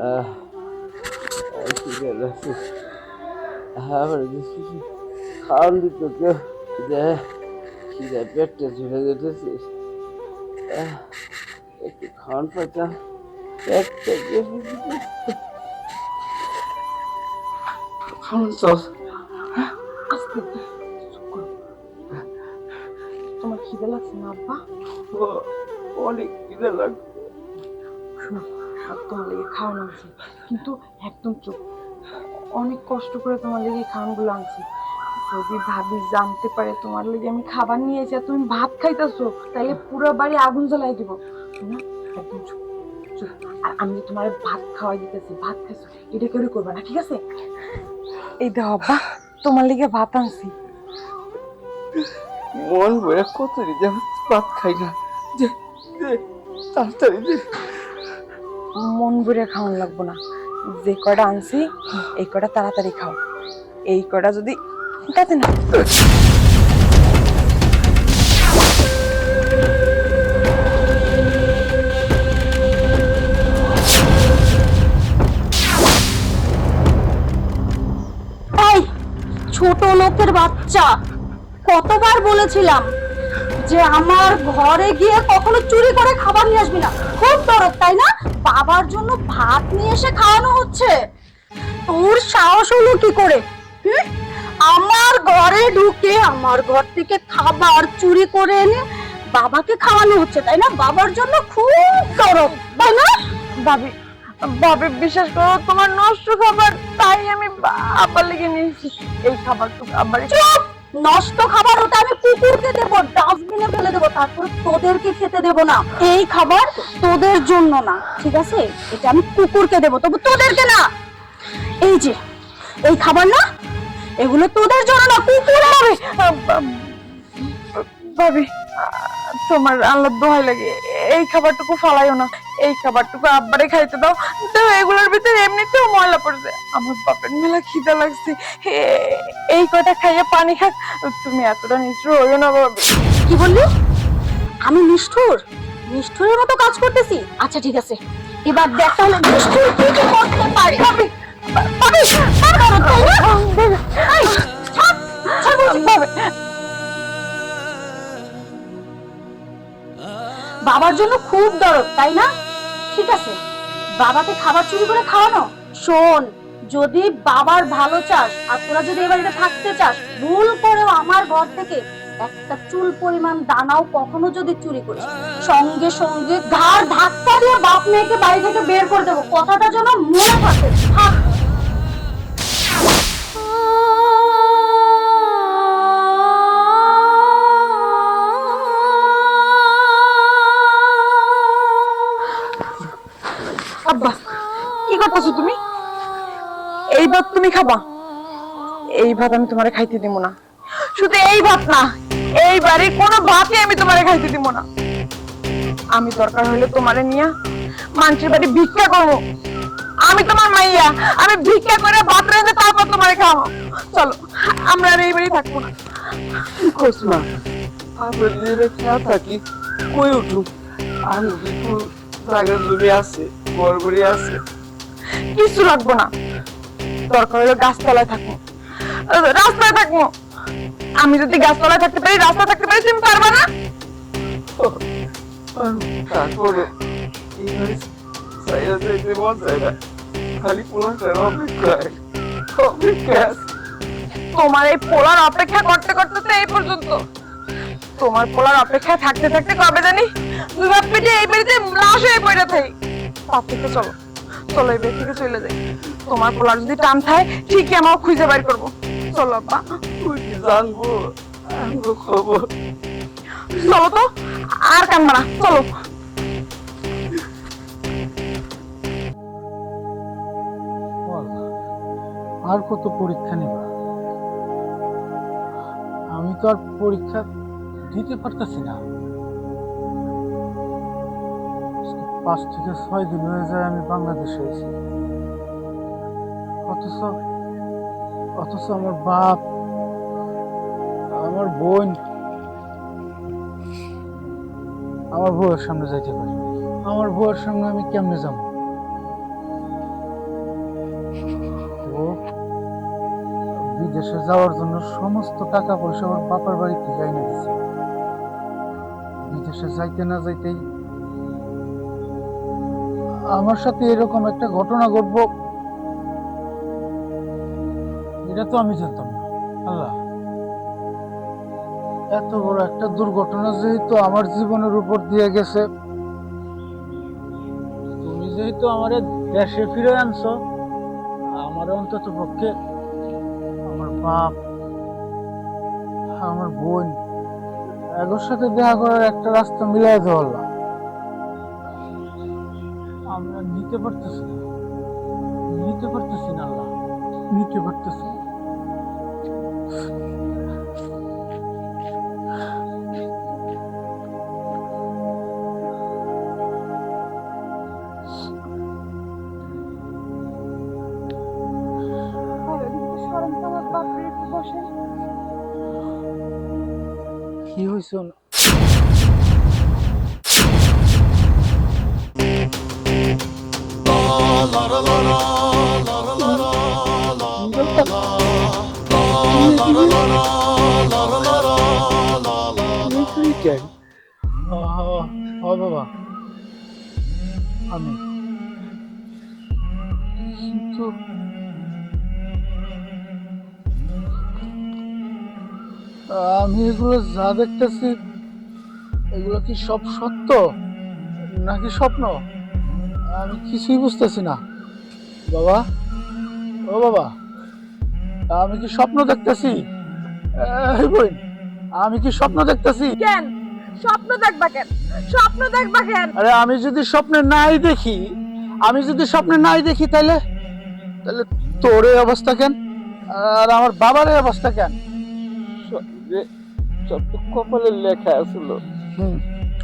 আহ খিদে লাগছে। আমার কিছু খাওয়ান দিত কেউ, খিদে খিদে পেটটা ঝুলে যেতেছে। একটু খাওয়ান পাইতাম, পেটটা খাওয়ান সস। আস্তে চুপ করো। তোমার খিদে লাগছে না আব্বা? অনেক খিদে লাগছে। শোনো, তোমার লেগে খাওয়ানো আনছি, কিন্তু একদম চুপ। অনেক কষ্ট করে তোমার লেগে খাওয়ানগুলো আনছি। যদি ভাবি জানতে পারে তোমার লেগে আমি খাবার নিয়ে এসে আর তুমি ভাত খাইতেছো, তাহলে পুরো বাড়ি আগুন জ্বালাই দিব। শোনো, একদম চুপ চুপ। আর আমি তোমার ভাত খাওয়াই দিতেছি, ভাত খাইছো এটা কেউ করবে না, ঠিক আছে? এই দেখো আব্বা, তোমার লেগে ভাত আনছি। মন ভরে কত দিতে ভাত খাই না, যে তাড়াতাড়ি দে। মন ভরে খাওয়ান লাগবো না, যে কটা আনছি এই কটা তাড়াতাড়ি খাও। এই কটা যদি তাতে না। এই ছোট লোকের বাচ্চা, কতবার বলেছিলাম যে আমার ঘরে গিয়ে কখনো চুরি করে খাবার নিয়ে আসবি না। খুব দরদ তাই না? বাবার জন্য ভাত নিয়ে এসে খাওয়ানো হচ্ছে। তোর সাহস হলো কি করে? হুম? আমার ঘরে ঢুকে আমার ঘর থেকে খাবার চুরি করে এনে বাবাকে খাওয়ানো হচ্ছে তাই না? বাবার জন্য খুব দরদ তাই না? ভাবি, ভাবি বিশ্বাস করো, তোমার নষ্ট খাবার, তাই আমি আব্বার লেগে নিয়েছি। এই খাবারটুকু আব্বার। চুপ! নষ্ট খাবার ওটা আমি কুকুরকে দেবো, ডাস্টবিনে ফেলে দেবো, তারপর তোদেরকে খেতে দেবো না। এই খাবার তোদের জন্য না, ঠিক আছে? এটা আমি কুকুরকে দেবো, তবু তোদেরকে না। এই যে এই খাবার না, এগুলো তোদের জন্য না, কুকুর হবে। ভাবি, তোমার আল্লাহ দোহাই লাগে, এই খাবারটুকু ফালাইও না। এই খাবারটুকু আব্বারে খাইতে দাও। তো এগুলোর ভিতরে এমনিতেও ময়লা পড়ছে। আমার বাপের মেলা খিদা লাগছে, এই কটা খাইয়ে পানি খাক। তুমি এতটা নিষ্ঠুর হইও না ভাবি। কি বললি? আমি নিষ্ঠুর? নিষ্ঠুরের মতো কাজ করতেছি? আচ্ছা ঠিক আছে, এবার দেখ তাহলে নিষ্ঠুর কি কি করতে পারি। ভাবি, ভাবি, ছাড় করো তাই না? এই, ছাড়, ছাড় বলছি। ভাবি, বাবার জন্য খুব দরদ তাই না? ঠিক আছে, বাবাকে খাবার চুরি করে খাওয়ানো। শোন, যদি বাবার ভালো চাস আর তোরা যদি এ বাড়িতে থাকতে চাস, ভুল করেও আমার ঘর থেকে একটা চুল পরিমাণ দানাও কখনো যদি চুরি করিস, সঙ্গে সঙ্গে ঘাড় ধাক্কা দিয়ে বাপ মেয়েকে বাড়ি থেকে বের করে দেবো। কথাটা যেন মনে থাকে। থাক। আব্বা, কি করতেছো তুমি? এই ভাত তুমি খাবা? এই ভাত আমি তোমারে খাইতে দিব না। শুধু এই ভাত না, এই বাড়ির কোনো ভাতই আমি তোমারে খাইতে দিব না। আমি দরকার হলে তোমারে নিয়ে মানুষের বাড়ি ভিক্ষা করবো। আমি তোমার মাইয়া, আমি ভিক্ষা করে ভাত রেঁধে তারপর তোমারে খাওয়াবো। চলো, আমরা আর এই বাড়ি থাকবো না। কোসমা, আমরা নিজেরা খেয়া থাকি, কই উঠুক। আমি কিন্তু জায়গা জমি আছে, গড়বড়ি আছে। কিছু লাগবো না, দরকার হলে গাছতলায় থাকবো, রাস্তায় থাকবো। আমি যদি গাছতলায় থাকতে পারি, রাস্তায় থাকতে পারি, তুমি পারবা না? তারপরে এইভাবে চাইয়া যাইতে মন চায় না, খালি পোলাটার অপেক্ষায় অপেক্ষায় আছে। তোমার এই পোলার অপেক্ষা করতে করতে তো এই পর্যন্ত। তোমার পোলার অপেক্ষায় থাকতে থাকতে কবে জানি দুই বাপ পেটে এই বাড়িতে লাশ হয়ে পড়ে থাকি। তার থেকে চলো, চলো এই বাড়ি থেকে চলে যাই। তোমার পোলার যদি টান খায়, ঠিকই আমার খুঁজে বাইর করবো। চলো আব্বা, তুই কি জানবো আনবো খবর? চলো তো, আর কানবা না, চলো। আর কত পরীক্ষা নেবা? আমি তো আর পরীক্ষা দিতে পারতেছি না। 5 থেকে 6 দিন হয়ে যায় আমি বাংলাদেশে এসেছি। অথচ অথচ আমার বাপ, আমার বোন, আমার বউয়ের সামনে যাইতে পারি। আমার বউয়ের সামনে আমি কেমনে যাব? বিদেশে যাওয়ার জন্য সমস্ত টাকা পয়সা ওর বাবার বাড়ি থেকে এনে দিছে। বিদেশে যাইতে না যাইতেই আমার সাথে এরকম একটা ঘটনা ঘটবো এটা তো আমি জানতাম না। আল্লাহ, এত বড় একটা দুর্ঘটনা যেহেতু আমার জীবনের উপর দিয়ে গেছে, তুমি যেহেতু আমার দেশে ফিরে আনছো, আমার অন্তত পক্ষে আমার বাপ, আমার বোন এগোর সাথে দেখা করার একটা রাস্তা মিলাই দেওয়াল্লাহ। আমরা নিতে পারতেছি না, নিতে পারতেছি না আল্লাহ, নিতে পারতেছি না। সরম তো আমার বাপরে, একটু বসেন। কি হয়েছে বাবা? আমি কিন্তু আমি এগুলো যা দেখতেছি এগুলো কি সব সত্য নাকি স্বপ্ন? আমি কিছুই বুঝতেছি না বাবা। ও বাবা, আমি কি স্বপ্ন দেখতেছি? এই বোন, আমি কি স্বপ্ন দেখতেছি? কেন স্বপ্ন দেখবা কেন? স্বপ্ন দেখবা কেন? আরে আমি যদি স্বপ্নে নাই দেখি, আমি যদি স্বপ্নে নাই দেখি তাহলে তাহলে তোর এই অবস্থা কেন আর আমার বাবার এই অবস্থা কেন? সব তো কপালের লেখা আছিল।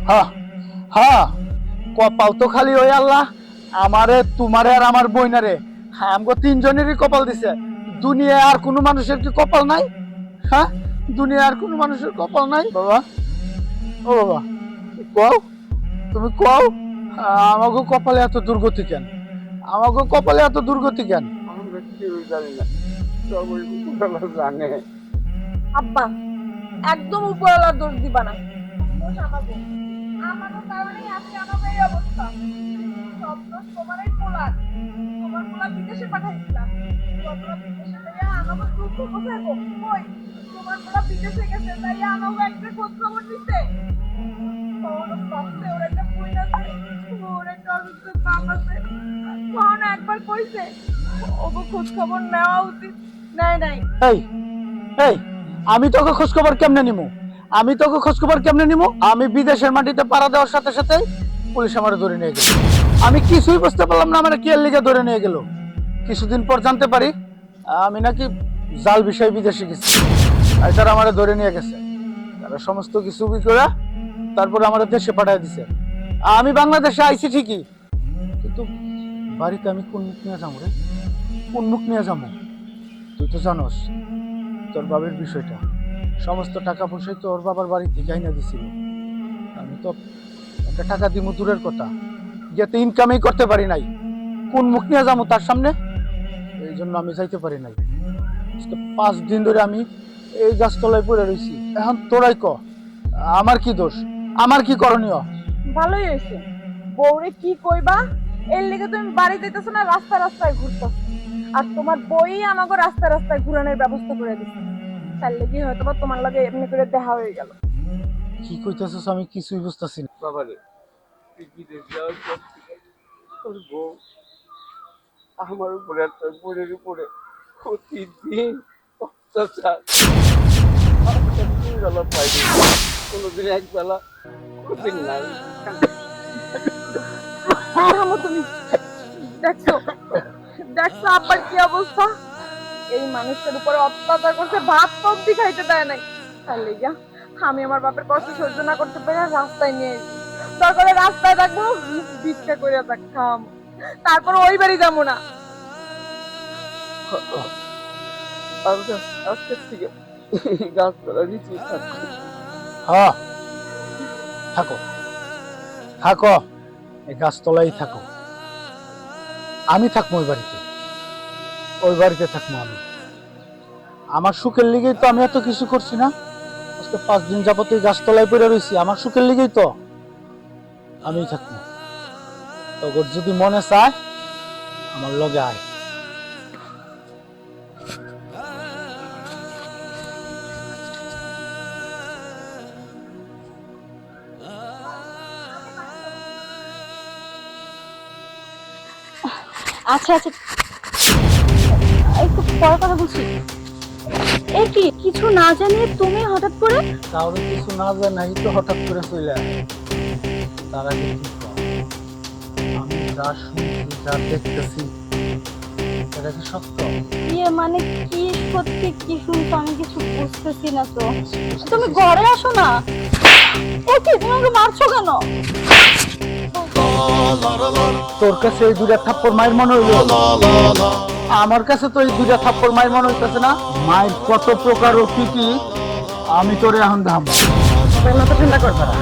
হ্যাঁ হ্যাঁ, কপাল তো খালি ওই আল্লাহ আমারে, তোমারে আর আমার বইনারে, হ্যাঁ আমগো তিনজনেরই কপাল দিছে। দুনিয়ায় আর কোনো মানুষের কি কপাল নাই? হ্যাঁ, দুনিয়ায় আর কোনো মানুষের কপাল নাই? বাবা, ও বাবা, কও, তুমি কও, আমাগো কপালে এত দুর্গতি কেন? আমাগো কপালে এত দুর্গতি কেন? আমরা কেউ জানি না, সবাই উপরওয়ালা জানে। আব্বা, একদম উপরওয়ালার দোষ দিবা না। দোষ আমাদের। আমাদের কারণেই আজকে আমাদের এই অবস্থা। সব দোষ তোমারই পোলার। তোমার পোলা বিদেশে পাঠাইছিলাম। তোমার পোলা বিদেশে যাইয়া আমাকে দুঃখ কোথায় গো? কই? তোমার পোলা বিদেশে গেছে, তাই আমাকে একটা খোঁজ খবর দিতে। ওর কষ্টে ওর একটা বই আছে, ওর একটা অসুস্থ বাপ আছে। কখন একবার কইছে ওকে খোঁজ খবর নেওয়া উচিত? নেয় নাই। এই এই, আমি তোকে খোঁজ খবর কেমনে নিমু? আমি তোকে খোঁজ খবর কেমনে নিমু? আমি বিদেশের মাটিতে পাড়া দেওয়ার সাথে সাথে পুলিশ আমার ধরে নিয়ে গেল। আমি কিছুই বুঝতে পারলাম না আমার কি এর লিগে ধরে নিয়ে গেল। কিছুদিন পর জানতে পারি আমি নাকি জাল বিষয় বিদেশে গেছি, আর তারা আমার ধরে নিয়ে গেছে। তারা সমস্ত কিছু করে তারপর আমার দেশে পাঠিয়ে দিছে। আমি বাংলাদেশে আইছি ঠিকই, কিন্তু বাড়িতে আমি কোন মুখ নিয়ে যাবো রে? কোন মুখ নিয়ে যাবো? তুই তো জানোস তোর বাবার বিষয়টা, সমস্ত টাকা পয়সাই তো ওর বাবার বাড়ি থেকে আইনা দিছিল। আমি তো একটা টাকা দিমু দূরের কথা, যেতে ইনকামই করতে পারি নাই। কোন মুখ নিয়ে যাবো তার সামনে? এই জন্য আমি যাইতে পারি নাই। 5 দিন ধরে আমি এই গাছতলায় পড়ে রয়েছি। এখন তোরাই ক, আমার কি দোষ, আমার কি করণীয়? ভালোই হয়েছে। বউরে কি কইবা? এর লেগে তুমি বাড়ি যাইতেছো না, রাস্তা রাস্তায় ঘুরতেছো। আর তোমার বই আমাকে রাস্তা রাস্তায় ঘুরানোর ব্যবস্থা করে দিচ্ছে। তার লেগে হয়তো বা তোমার লগে এমনি করে দেখা হয়ে গেল। কি কইতেছিস আমি কিছুই বুঝতেছি না। বাবারে, তুই বিদেশ যাওয়ার পর থেকে তোর বউ আমার উপরে আর তোর বোনের উপরে প্রতিদিন অত্যাচার। দুই বেলা পাইনি, কোনোদিন এক বেলা, কোনোদিন নাই। থামো তুমি। দেখছো দেখছো আব্বার কি অবস্থা? এই মানুষটার উপরে অত্যাচার করছে, ভাত অব্দি খাইতে দেয় নাই। তার লেগে আমি আমার বাপের কষ্ট সহ্য না করতে পেরে রাস্তায় নিয়ে এসেছি। দরকারে রাস্তায় থাকবো, ভিক্ষা করে খাম, তারপর ওই বাড়ি যাবো না। আজকের থেকে গাছপালা নিচে থাকবো। হ্যাঁ, থাকো থাকো, এই গাছতলাই থাকো। আমি থাকবো ওই বাড়িতে, ওই বাড়িতে থাকবো আমি। আমার সুখের লিগেই তো আমি এত কিছু করছি না। আজকে 5 দিন যাবত এই গাছতলায় পড়ে রয়েছি, আমার সুখের লিগেই তো আমি থাকবো। তোর যদি মনে চায় আমার লগে আয়। আচ্ছা আচ্ছা, একটু পরে কথা বলছি। এ কি, কিছু না জানিয়ে তুমি হঠাৎ করে? তাহলে কিছু না জানাই তো হঠাৎ করে চলে আসে। তার আগে কি কর? আমি যা শুনছি, যা দেখতেছি, এটা কি সত্য? ইয়ে মানে কি সত্যি কি শুনছো আমি কিছু বুঝতেছি না তো। তুমি ঘরে আসো না। এ কি, তুমি আমাকে মারছো কেন? তোর কাছে এই 2টা থাপ্পড় মায়ের মনে হইলো? আমার কাছে তো এই 2টা থাপ্পড় মায়ের মনে হইতেছে না। মায়ের কত প্রকার ও কি কি আমি তোরে এখন ধাম। ঠান্ডা করবে না।